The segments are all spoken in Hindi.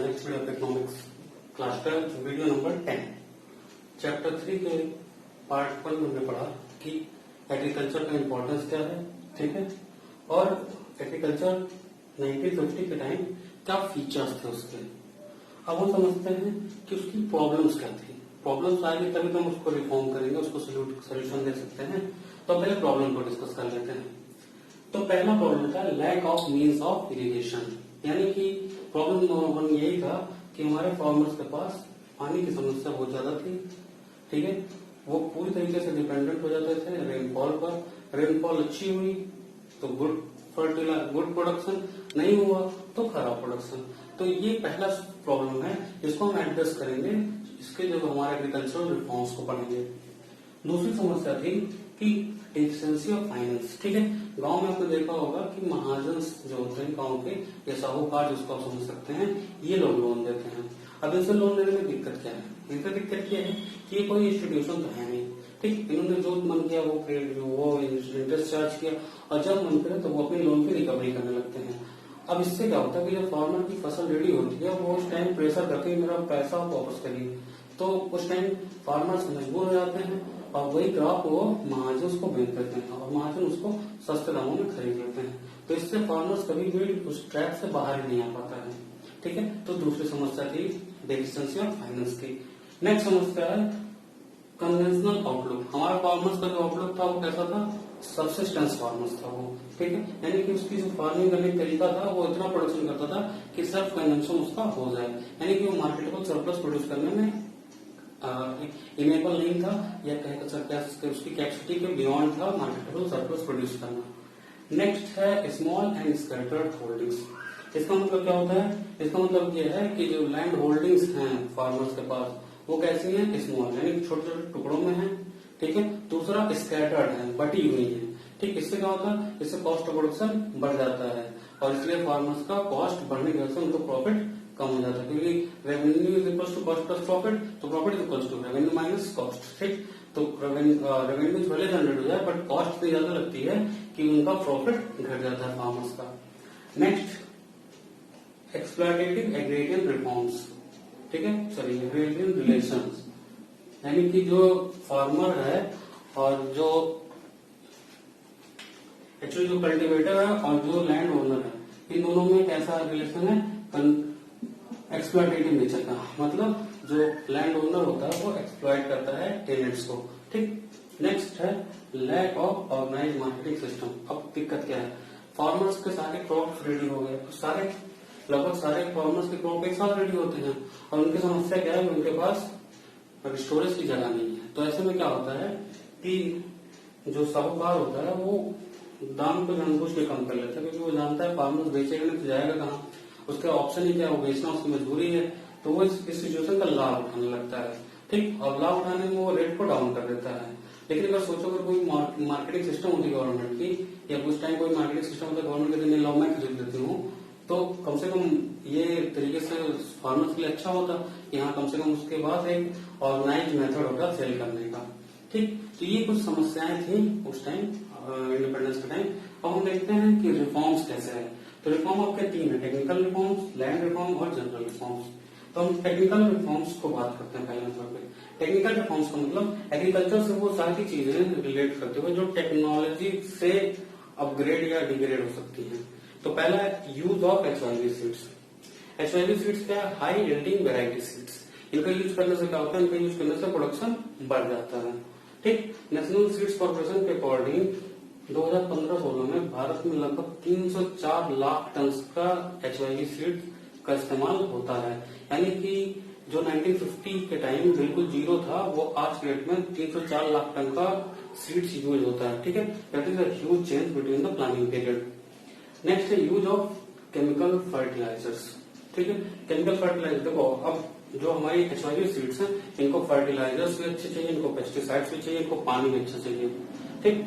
Next video of economics class 12 video number 10 chapter 3 के पार्ट 1 में हमने पढ़ा कि एग्रीकल्चर का इम्पोर्टेंस क्या है, ठीक है, और एग्रीकल्चर 1950 के टाइम क्या फीचर्स थे उसके। अब हम समझते हैं कि उसकी प्रॉब्लम्स क्या थी। प्रॉब्लम्स आएगी तभी तो हम उसको रिफॉर्म करेंगे, उसको सोल्यूशन दे सकते हैं। तो पहले प्रॉब्लम को डिस्कस कर लेते हैं। तो पहला प्रॉब्लम था lack of means of irrigation, यानी कि प्रॉब्लम नंबर 1 यही था कि हमारे फार्मर्स के पास पानी की समस्या बहुत ज्यादा थी, ठीक है। वो पूरी तरीके से डिपेंडेंट हो जाते थे रेनफॉल पर। रेनफॉल अच्छी हुई तो गुड प्रोडक्शन, नहीं हुआ तो खराब प्रोडक्शन। तो ये पहला प्रॉब्लम है, इसको हम एड्रेस करेंगे इसके जब हमारे एग्रीकल्चरल रिफॉर्म्स को पढ़ेंगे। दूसरी समस्या थी कि डेफिशिएंसी ऑफ फाइनेंस, ठीक है। गांव में आपने देखा होगा कि महाजन जो होते हैं गांव के या साहूकार जिसको आप समझ सकते हैं, ये लोग लोन देते हैं। अब इनसे लोन लेने में दिक्कत क्या है? इनसे दिक्कत क्या है कि ये कोई इंस्टीट्यूशन तो है नहीं, ठीक। इन्होंने जो मन किया वो इंटरेस्ट चार्ज किया और जब मन करे तो वो अपने लोन की रिकवरी करने लगते हैं। अब इससे क्या होता है कि जब फार्मर की फसल रेडी होती है वो उस टाइम प्रेशर करके मेरा पैसा वापस करिए, तो उस टाइम फार्मर्स मजबूर हो जाते हैं और वही क्रॉप वो महाजन उसको बेच देते हैं और महाजन उसको सस्ते दामों में खरीद लेते हैं। तो इससे फार्मर्स कभी भी उस ट्रैक से बाहर ही नहीं आ पाता है, ठीक है। तो दूसरी समस्या थी डेफिशिएंसी ऑफ फाइनेंस की। नेक्स्ट समस्या है कन्वेंशनल आउटलुक। हमारे फार्मर्स का जो आउटलुक था वो कैसा था? सबसिस्टेंस फार्मर्स था वो, ठीक है। यानी कि उसकी जो फार्मिंग करने का तरीका था वो इतना प्रोडक्शन करता था कि सेल्फ कंजम्पशन उसका हो जाए, यानी कि वो मार्केटेबल सरप्लस प्रोड्यूस करने में इनेबल नहीं था या कह सकते हैं उसकी कैपेसिटी के बियॉन्ड था मार्केटेबल सरप्लस प्रोड्यूस करना। नेक्स्ट है स्मॉल एंड स्कैटर्ड होल्डिंग्स। इसका मतलब क्या होता है? इसका मतलब यह है कि जो लैंड होल्डिंग्स हैं फार्मर्स के पास वो कैसी हैं? स्मॉल, यानी छोटे छोटे टुकड़ों में है, ठीक है। दूसरा स्कैटर्ड है, बटी हुई है, ठीक। इससे क्या होता है? इससे कॉस्ट ऑफ प्रोडक्शन बढ़ जाता है और इसलिए फार्मर्स का कॉस्ट बढ़ने की वजह से उनको प्रॉफिट कम हो जाता है, क्योंकि revenue is equal to cost plus profit, तो profit is equal to revenue minus cost, ठीक। तो रेवेन्यू भले जनरेट हो जाए बट कॉस्ट इतनी ज्यादा लगती है कि उनका प्रॉफिट घट जाता है फार्मर्स का। नेक्स्ट एक्सप्लॉयटेटिव एग्रेरियन रिफॉर्म्स, ठीक है, सॉरी एग्रेरियन रिलेशंस, यानी कि जो फार्मर है और जो एक्चुअली जो कल्टीवेटर है और जो लैंड ओनर है, इन दोनों में कैसा रिलेशन है? एक्सप्लॉयटेटिव नेचर का, मतलब जो लैंड ओनर होता है वो एक्सप्लॉयट करता है टेनेंट्स को, ठीक। नेक्स्ट है lack of organize marketing system. अब दिक्कत क्या है? फार्मर्स के सारे क्रॉप रेडी हो गए, लगभग सारे फार्मर्स के क्रॉप एक साथ रेडी होते हैं और उनकी समस्या क्या है? उनके पास स्टोरेज की जगह नहीं है। तो ऐसे में क्या होता है कि जो साहूकार होता है वो दाम को जानबूझ के कम कर लेता है, क्योंकि वो जानता है फार्मर्स बेचेगा नहीं तो जाएगा कहाँ, उसका ऑप्शन ही क्या है? वो बेचना उसकी मजबूरी है। तो वो इस सिचुएशन का लाभ उठाने लगता है, ठीक। और लाभ उठाने में वो रेट को डाउन कर देता है। लेकिन अगर सोचो अगर कोई मार्केटिंग सिस्टम होती गवर्नमेंट की, या कुछ टाइम कोई मार्केटिंग सिस्टम होता गवर्नमेंट के दिन मैं खरीद लेती हूँ, तो कम से कम ये तरीके से फार्मर्स के लिए अच्छा होता कि हाँ कम से कम उसके बाद एक ऑर्गेनाइज मेथड होता सेल करने का, ठीक। तो ये कुछ समस्याएं थी उस टाइम इंडिपेंडेंस के टाइम। अब हम देखते हैं कि रिफॉर्म्स कैसे है। तो रिफॉर्म आपके 3 है, टेक्निकल रिफॉर्म्स, लैंड रिफॉर्म और जनरल रिफॉर्म्स। तो हम टेक्निकल रिफॉर्म्स को बात करते हैं पहले नंबर पे। टेक्निकल रिफॉर्म्स का मतलब एग्रीकल्चर से वो सारी चीजें रिलेट करते हुए जो टेक्नोलॉजी से अपग्रेड या डिग्रेड हो सकती है। तो पहला है use of HYV seeds. HYV seeds क्या है? High yielding variety seeds. इनका यूज करने से क्या होता है? इनका यूज करने से प्रोडक्शन बढ़ जाता है, ठीक। नेशनल सीड्स कॉर्पोरेशन के अकॉर्डिंग 2015-16 में भारत में लगभग 304 लाख टन का HYV सीड का इस्तेमाल होता है, यानी कि जो 1950 के टाइम बिल्कुल जीरो था वो आज के डेट में 304 लाख टन का सीड्स यूज होता है, ठीक है। That is a huge change between the planning period. Next है यूज ऑफ केमिकल फर्टिलाइजर्स, ठीक है। केमिकल फर्टिलाइजर देखो, अब जो हमारी HYV सीड्स हैं इनको फर्टिलाइजर्स भी अच्छे चाहिए, इनको पेस्टिसाइड्स भी चाहिए, इनको पानी भी अच्छा चाहिए, ठीक।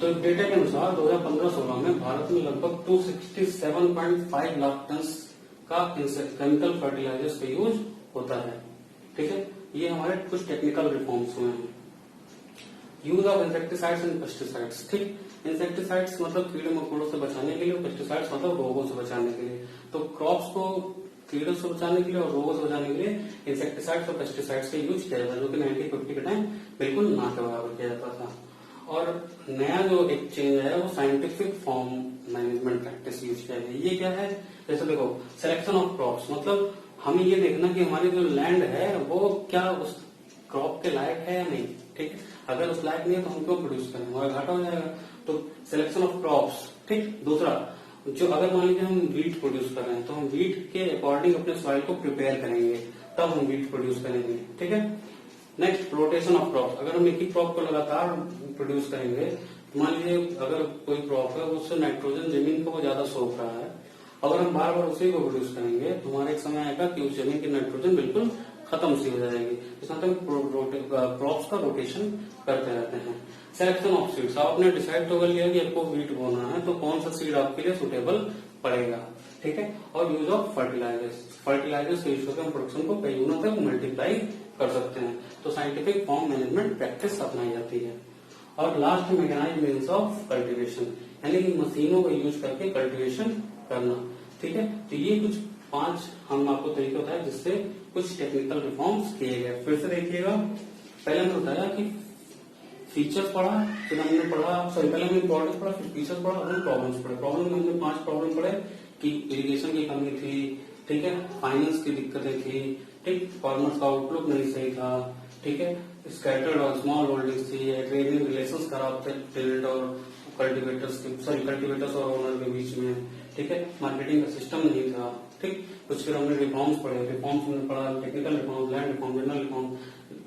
तो डेटा के अनुसार 2015-16 में भारत में लगभग 267.5 लाख टन का केमिकल फर्टिलाइजर्स का यूज होता है, ठीक है। ये हमारे कुछ टेक्निकल रिफॉर्म्स हुए हैं। Use of insecticides and pesticides, ठीक। इंसेक्टिसाइड्स मतलब कीड़े मकोड़ों से बचाने के लिए, पेस्टिसाइड्स मतलब रोगों से बचाने के लिए। तो क्रॉप्स को कीड़ों से बचाने के लिए और रोगों से बचाने के लिए इंसेक्टिसाइड्स और पेस्टिसाइड्स का यूज किया जाता है, जो कि 1950 के टाइम बिल्कुल ना के बराबर किया जाता था। और नया जो एक चेंज है वो scientific form management practice use किया गया। ये क्या है, जैसे देखो सिलेक्शन ऑफ क्रॉप्स, मतलब हमें ये देखना कि हमारी जो लैंड है वो क्या उस क्रॉप के लायक है या नहीं, ठीक है। अगर उस लायक नहीं है तो हम क्यों प्रोड्यूस करें, हमारा घाटा हो जाएगा। तो सिलेक्शन ऑफ क्रॉप्स, ठीक। दूसरा, जो अगर मान लीजिए हम वीट प्रोड्यूस कर रहे हैं तो हम वीट के अकॉर्डिंग अपने सॉइल को प्रिपेयर करेंगे, तब हम वीट प्रोड्यूस करेंगे, ठीक है। नेक्स्ट, रोटेशन ऑफ क्रॉप, अगर हम एक ही क्रॉप को लगातार प्रोड्यूस करेंगे तो मान लीजिए अगर कोई क्रॉप है उससे नाइट्रोजन जमीन को वो ज्यादा सोख रहा है, अगर हम बार बार उसी को प्रोड्यूस करेंगे तो हमारा एक समय आएगा कि उस जमीन की नाइट्रोजन बिल्कुल खत्म सी हो जाएगी। इस मतलब क्रॉप्स का रोटेशन करते रहते हैं। सिलेक्शन ऑफ सीड्स, आपने डिसाइड तो कर लिया कि आपको वीट बोना है तो कौन सा सीड आपके लिए सुटेबल पड़ेगा, ठीक है। और यूज ऑफ फर्टिलाइजर्स, फर्टिलाइजर्स के यूज करके हम प्रोडक्शन को कई गुना तक मल्टीप्लाई कर सकते हैं। तो साइंटिफिक फॉर्म मैनेजमेंट प्रैक्टिस अपनाई जाती है। और लास्ट में मैकेनाइज्ड मीन्स ऑफ कल्टीवेशन, यानी कि मशीनों का यूज करके कल्टीवेशन करना, ठीक है। तो ये कुछ 5 हम आपको तरीके बताए जिससे कुछ टेक्निकल रिफॉर्म्स किए गए। फिर से देखिएगा, पहले हमने बताया कि फीचर्स पढ़ा, फिर हमने पढ़ा, सॉरी पहले हमने इंपॉर्टेंस पढ़ा, फिर फीचर्स पढ़ा, हमने प्रॉब्लम्स पढ़े। प्रॉब्लम में हमने 5 प्रॉब्लम पढ़े कि इरिगेशन की कमी थी, ठीक है, फाइनेंस की दिक्कतें थी, ठीक, फार्मर्स का आउटलुक नहीं सही था, ठीक है, स्कैटर्ड और स्मॉल होल्डिंग्स थी, ट्रेडिंग रिलेशंस खराब थे टिल्ड और कल्टीवेटर्स और ओनर के बीच में, ठीक है, मार्केटिंग का सिस्टम नहीं था, ठीक। कुछ फिर हमने रिफॉर्म्स पढ़े, रिफॉर्म्स हमने पढ़ा, technical reform, land reform, general reform.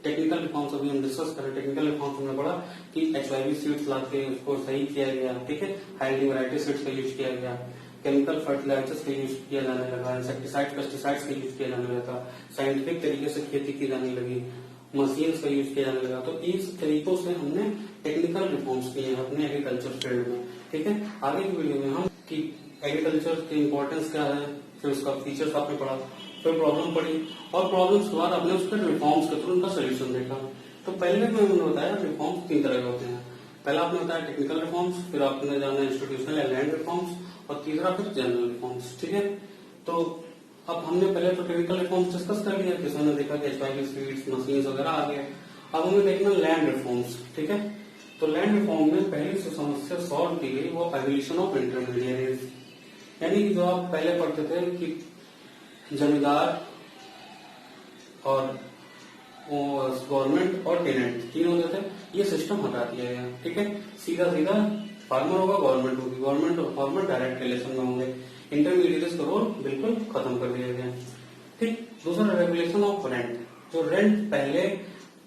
Technical reforms अभी हम डिस्कस करें। टेक्निकल रिफॉर्म्स हमने पढ़ा कि HIV सीड्स लाके उसको सही किया गया, ठीक है, हाईली वैरायटी सीड्स का यूज किया गया, केमिकल फर्टिलाइजर्स का यूज किया जाने लगा, इंसेक्टिसाइड पेस्टिसाइड्स का यूज किया जाने लगा, साइंटिफिक तरीके से खेती की जाने लगी, मशीन्स का यूज किया जाने लगा। तो इस तरीकों से हमने टेक्निकल रिफॉर्म्स किए हैं अपने एग्रीकल्चर फील्ड में, ठीक है। आगे की वीडियो में हम कि एग्रीकल्चर की इंपॉर्टेंस क्या है, फिर उसका फीचर्स आपने पढ़ा, फिर प्रॉब्लम पढ़ी, और प्रॉब्लम्स के बाद आपने उसके रिफॉर्म्स के थ्रू उनका सोल्यूशन देखा। तो पहले में मैंने बताया रिफॉर्म्स 3 तरह के होते हैं। पहला आपने बताया टेक्निकल रिफॉर्म्स, फिर आपने जाना इंस्टीट्यूशनल या लैंड रिफॉर्म्स, और तीसरा फिर जनरल रिफॉर्म्स, ठीक है। तो अब हमने पहले तो टेक्निकल रिफॉर्म्स डिस्कस कर लिया, किसी ने देखा कि HIV सीड्स, मशीन्स वगैरह आ गए। अब हमें देखना लैंड रिफॉर्म्स, ठीक है। तो लैंड रिफॉर्म में पहली जो समस्या सॉल्व की गई वो एवोल्यूशन ऑफ इंटरमीडिएरीज, यानी कि जो आप पहले पढ़ते थे कि जमींदार और गवर्नमेंट और टेनेंट तीन होते थे, ये सिस्टम हटा दिया गया, ठीक है। सीधा सीधा फार्मर होगा, गवर्नमेंट होगी, गवर्नमेंट और फार्मर डायरेक्ट रिलेशन में होंगे, इंटरमीडिएरीज का रोल बिल्कुल खत्म कर दिया गया, ठीक। दूसरा रेगुलेशन ऑफ रेंट, जो रेंट पहले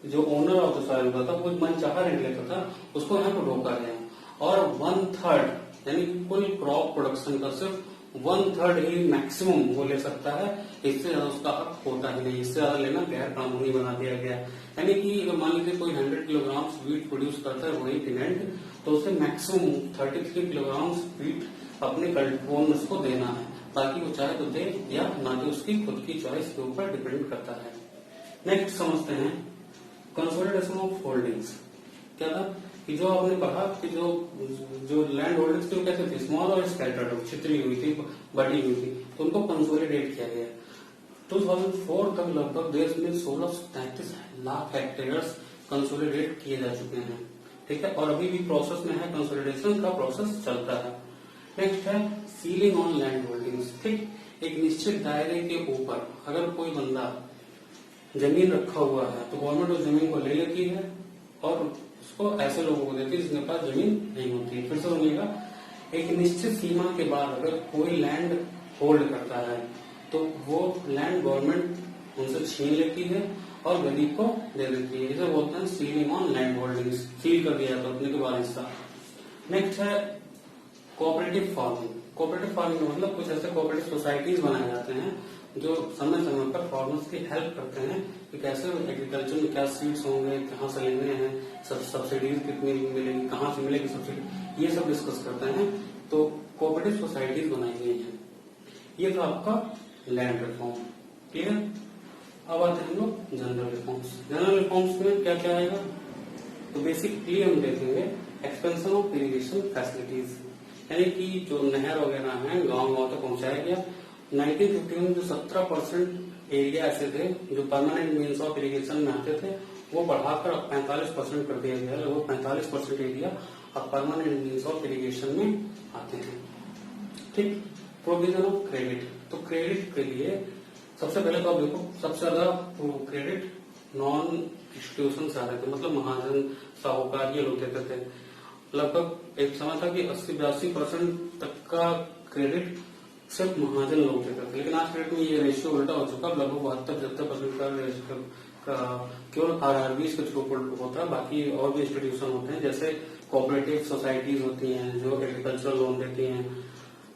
जो ओनर ऑफ द सॉइल होता था वो मन चाह रेंट लेता था, उसको यहाँ पर रोका गया। और 1/3 यानी कुल क्रॉप प्रोडक्शन का सिर्फ 1/3 ही मैक्सिमम वो ले सकता है, इससे ज्यादा उसका हक होता ही नहीं, इससे ज्यादा लेना गैर कानूनी बना दिया गया। यानी कि अगर मान लीजिए कोई 100 किलोग्राम वीट प्रोड्यूस करता है वही टेनेंट, तो उसे मैक्सिमम 33 किलोग्राम वीट अपने ओनर्स को देना है, बाकी वो चाहे तो दे या ना दे, उसकी खुद की चॉइस के ऊपर डिपेंड करता है। नेक्स्ट समझते हैं कंसोलिडेशन ऑफ होल्डिंग्स। क्या था कि जो आपने पढ़ा कि जो लैंड होल्डिंग्स थी वो कैसे थी, स्मॉल और स्कैटर्ड, छितरी हुई थी, बटी हुई थी, तो उनको कंसोलिडेट किया गया। 2004 तक लगभग देश में 1633 लाख हेक्टेयर्स कंसोलिडेट किए जा चुके हैं, ठीक है, और अभी भी प्रोसेस में है, कंसोलिडेशन का प्रोसेस चलता है। नेक्स्ट है सीलिंग ऑन लैंड होल्डिंग्स, ठीक। एक निश्चित दायरे के ऊपर अगर कोई बंदा जमीन रखा हुआ है तो गवर्नमेंट उस जमीन को ले लेती है और उसको ऐसे लोगों को देती है जिनके पास जमीन नहीं होती है। फिर से सुनिएगा, एक निश्चित सीमा के बाद अगर कोई लैंड होल्ड करता है तो वो लैंड गवर्नमेंट उनसे छीन लेती है और गरीब को दे देती है, इसे बोलते हैं ceiling on land holdings, seal कर दिया तो अपने के बाद हिस्सा। नेक्स्ट है कोऑपरेटिव फार्मिंग। कोऑपरेटिव फार्मिंग मतलब कुछ ऐसे कोऑपरेटिव सोसाइटीज बनाए जाते हैं जो समय समय पर फार्मर्स की हेल्प करते हैं कि कैसे एग्रीकल्चर में क्या सीड्स होंगे, कहाँ से लेने हैं, सब्सिडीज कितनी मिलेगी, कहाँ से मिलेगी सब्सिडी, ये सब डिस्कस करते हैं। तो कोऑपरेटिव सोसाइटीज बनाई गई हैं। ये था आपका लैंड रिफॉर्म, क्लियर। अब आते हैं हम लोग जनरल रिफॉर्म्स। जनरल रिफॉर्म्स में क्या क्या आएगा, तो बेसिकली हम देखेंगे एक्सपेंशन ऑफ इरिगेशन फैसिलिटीज, यानी कि जो नहर वगैरह है गांव गांव तक पहुंचाया गया, 1950 में जो 17% एरिया ऐसे थे जो परमानेंट मीन्स ऑफ इरिगेशन में आते थे, वो बढ़ाकर अब 45% कर दिया गया। लगभग 45% एरिया अब परमानेंट मीन्स ऑफ इरिगेशन में आते हैं। ठीक, प्रोविजन ऑफ क्रेडिट। तो क्रेडिट के लिए सबसे पहले तो आप देखो, सबसे ज्यादा क्रेडिट नॉन इंस्टीट्यूशन से आ रहे थे, मतलब महाजन साहूकार ये लोग देते थे। लगभग एक समय था कि 80-82% तक का क्रेडिट सिर्फ महाजन लोग देते थे, लेकिन आज के डेट में ये रेशियो उल्टा हो चुका है। लगभग 72-73% का केवल आरआरबीज के थ्रू होता है। बाकी और भी इंस्टीट्यूशन होते हैं, जैसे कोऑपरेटिव सोसाइटीज होती हैं जो एग्रीकल्चरल लोन देती हैं,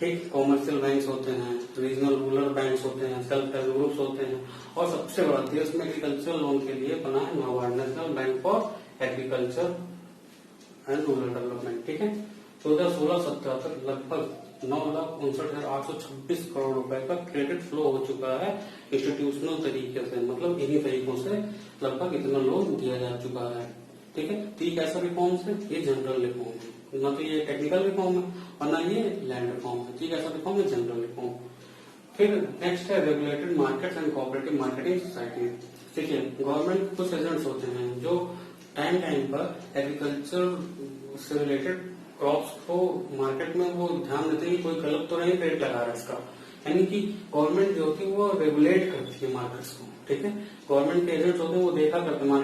ठीक, कॉमर्शियल बैंक्स होते हैं, रीजनल रूरल बैंक्स होते हैं, सेल्फ हेल्प ग्रुप्स होते हैं, और सबसे बड़ा देश में एग्रीकल्चरल लोन के लिए बना है NABARD, national bank for agriculture and rural development. ठीक है, 2016-17 तक लगभग 9,59,826 करोड़ रुपए का क्रेडिट फ्लो हो चुका है इंस्टीट्यूशनल तरीके से, मतलब इन्हीं तरीकों से लगभग इतना लोन दिया जा चुका है। ठीक है, तो ये कैसा रिफॉर्म है? ये जनरल रिफॉर्म है, ना तो ये टेक्निकल रिफॉर्म है और ना ये लैंड रिफॉर्म है। ठीक है, ऐसा रिफॉर्म है जनरल रिफॉर्म। फिर नेक्स्ट है regulated markets and cooperative marketing society. देखिए, गवर्नमेंट कुछ एजेंट्स होते हैं जो टाइम टाइम पर एग्रीकल्चर से रिलेटेड क्रॉप्स को मार्केट में वो ध्यान देते हैं कि कोई गलत तो नहीं रेट लगा रहा है इसका, यानी कि गवर्नमेंट जो होती है वो रेगुलेट करती है मार्केट्स को। ठीक है, गवर्नमेंट के एजेंट्स होते हैं वो देखा करते हैं,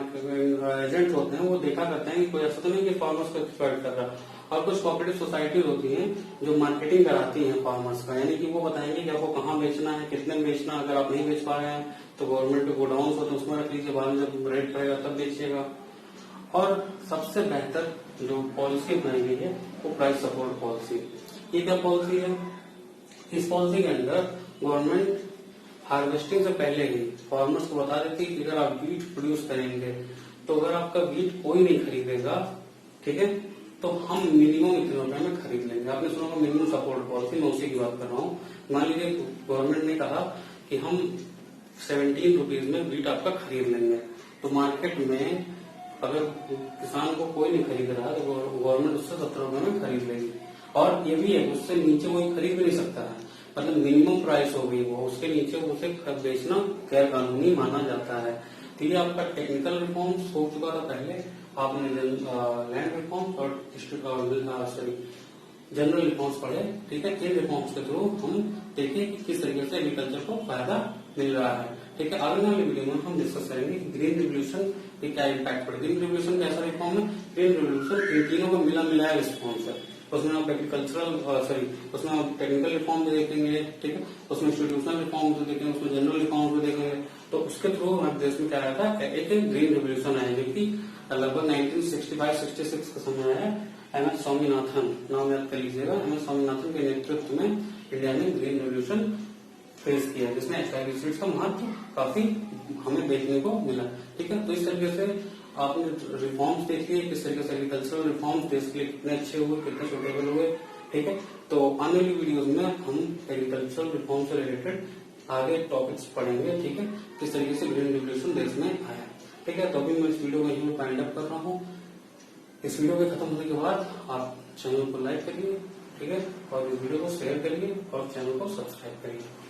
एजेंट्स होते हैं वो देखा करते हैं कि कोई ऐसा तो नहीं कि फार्मर्स को एक्सप्लॉइट कर रहा है। और कुछ कोऑपरेटिव सोसाइटीज होती हैं जो मार्केटिंग कराती हैं फार्मर्स का, यानी कि वो बताएंगे कि आपको कहाँ बेचना है, कितने में बेचना। अगर आप नहीं बेच पा रहे हैं तो गवर्नमेंट के गोडाउन होते हैं उसमें रख लीजिए, बाद में जब रेट पड़ेगा तब बेचिएगा। और सबसे बेहतर जो पॉलिसी बनाई गई है वो प्राइस सपोर्ट पॉलिसी। ये क्या पॉलिसी है? इस पॉलिसी के अंदर गवर्नमेंट हार्वेस्टिंग से पहले ही फार्मर्स को बता देती है कि अगर आप वीट प्रोड्यूस करेंगे तो अगर आपका वीट कोई नहीं खरीदेगा, ठीक है, तो हम मिनिमम इतने रुपए में खरीद लेंगे। आपने सुना होगा मिनिमम सपोर्ट पॉलिसी, मैं उसी की बात कर रहा हूँ। मान लीजिए गवर्नमेंट ने कहा कि हम 17 रुपीज में वीट आपका खरीद लेंगे, तो मार्केट में अगर किसान को कोई नहीं खरीद रहा तो गवर्नमेंट उससे 17 रुपए में खरीद लेगी। और ये भी है उससे नीचे कोई खरीद भी नहीं सकता है, मतलब मिनिमम प्राइस हो गई वो, उसके नीचे उसे बेचना गैर कानूनी माना जाता है। तो ये आपका टेक्निकल रिफॉर्म्स हो चुका था पहले, आपने लैंड रिफॉर्म्स और जनरल रिफॉर्म्स पढ़े। ठीक है, इन रिफॉर्म्स के थ्रू हम देखें कि किस तरीके से एग्रीकल्चर को फायदा मिल रहा है। ठीक है, आगे वाले वीडियो में हम डिस्कस करेंगे ग्रीन रिवोल्यूशन के क्या इम्पैक्ट पड़े। ग्रीन रिवोल्यूशन कैसा रिफॉर्म है? ग्रीन रिवोल्यूशन इन तीनों को मिला मिलाया रिस्पॉन्स है। उसमें आप उसमें आप टेक्निकल रिफॉर्म भी देखेंगे, ठीक है, उसमें इंस्टीट्यूशनल रिफॉर्म भी देखेंगे, उसमें जनरल रिफॉर्म भी देखेंगे। तो उसके थ्रू हमारे देश में क्या आया था, एक ग्रीन रिवोल्यूशन आया, जो कि लगभग 1965-66 का समय है। एम एस स्वामीनाथन, नाम याद कर लीजिएगा, एम एस स्वामीनाथन के नेतृत्व में इंडिया ने ग्रीन रिवोल्यूशन फेस किया, जिसमें एचआईवी सीड्स का महत्व काफी हमें देखने को मिला। ठीक है, तो इस तरीके से आपने रिफॉर्म्स देखिए, किस तरीके से एग्रीकल्चरल रिफॉर्म्स देश के लिए कितने अच्छे हुए, कितने सुटेबल हुए। ठीक है, तो आने वाली वीडियोस में हम एग्रीकल्चरल रिफॉर्म से रिलेटेड आगे टॉपिक्स पढ़ेंगे। ठीक है, किस तरीके से ग्रीन रिवोल्यूशन देश में आया। ठीक है, तो अभी मैं इस वीडियो को यहीं वाइंड अप कर रहा हूँ। इस वीडियो के खत्म होने के बाद आप चैनल को लाइक करिए, ठीक है, और इस वीडियो को शेयर करिए और चैनल को सब्सक्राइब करिए।